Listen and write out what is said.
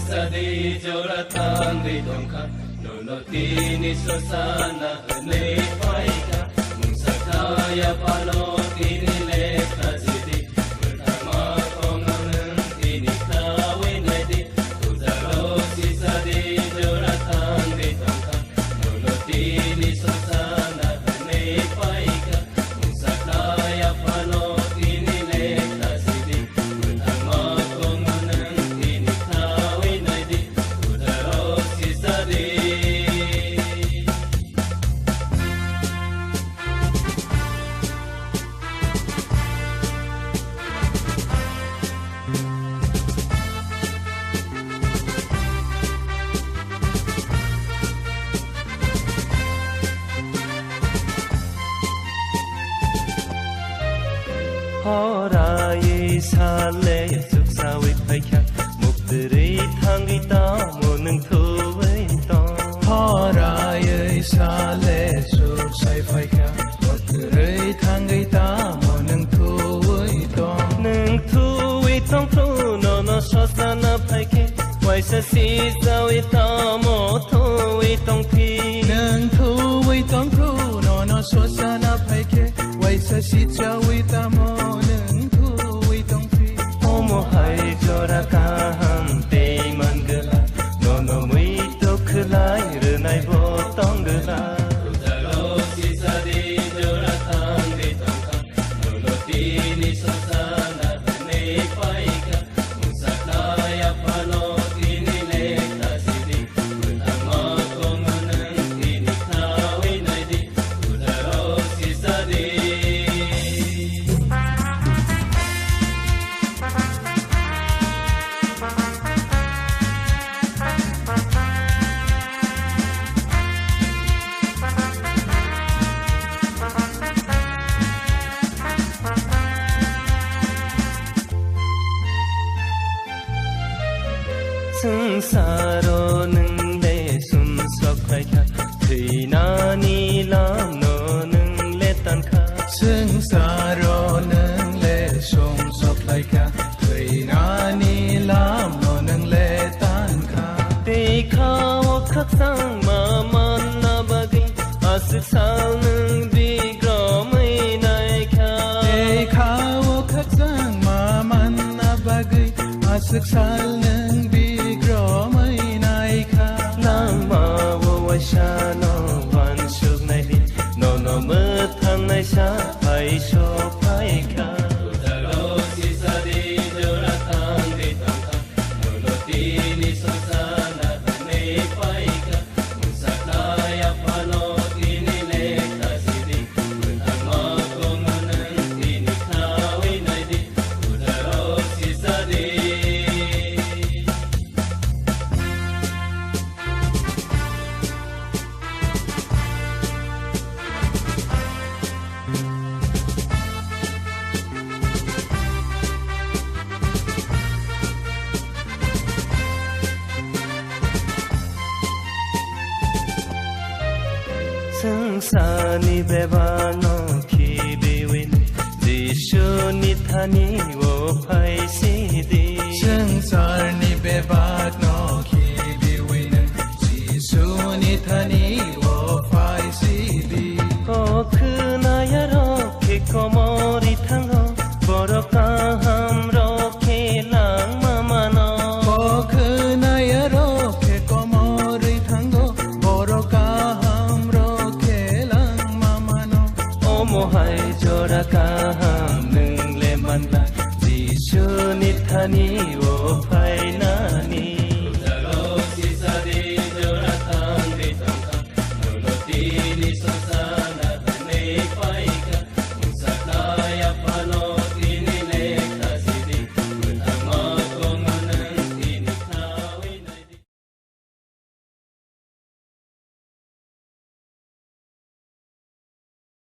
sadi joratan di dongka nono tini sosana hene paika musakaya palo tini leka jidi pertama kongonen tini tawe nedi tuzaro si sadi joratan di dongka nono tini sosana hene paika musakaya palo tini leka jidi pertama kongonen tini tawe nedi tuzaro si sadi 허라의 살레 숙사의 파이캬 목들의 탕기다 모는 토의 땅 허라의 살레 숙사의 파이캬 목들의 탕기다 모는 토의 땅 능토의 땅 토너너 셔사나 파이캬 와이사 시사의 땅 모토의 땅피 능토의 땅 토너너 셔사나 파이캬 와이사 시자의 땅 모는 토의 땅피 오모하이 조라카한 데이만 그라 너너 무이도 클라이 르나이 보통 그라 tuzaro si sadi joratan di dongka nono tini sosana hene paika musakaya palo tini leka jidi pertama kongonen tini tawe nedi tuzaro si sadi 승사로는 내 숨석하야 그이나니라 너는 레딴카 승사로는 내 송석라이카 되나니 람노는 레단카 데이카오 각상 마만나바기 아스사는 비그럼의 나이카 데이카오 각상 마만나바기 아슥살는 비그럼의 나이카 랑마오 와샤노 완숙나이디 너너 못한 나이샤 파이쇼 파이카 tuzaro si sadi joratan di dongka nono tini sosana hene paika musakaya palo tini leka jidi pertama kongonen tini tawe nedi tuzaro si sadi 승산이 베바노 키비윈 지슈니 타니 오파이시디 승살니 베바노 키비위는 지수니 타니 오파이시디 오크나야로 키코모리 탕호 보로카함로 킬랑마마노 보크나야로 케코모리 탕고 보로카 함로 켈랑 마마노 오모하이 조라카함 능레만나 지슈니 타니 오파이나니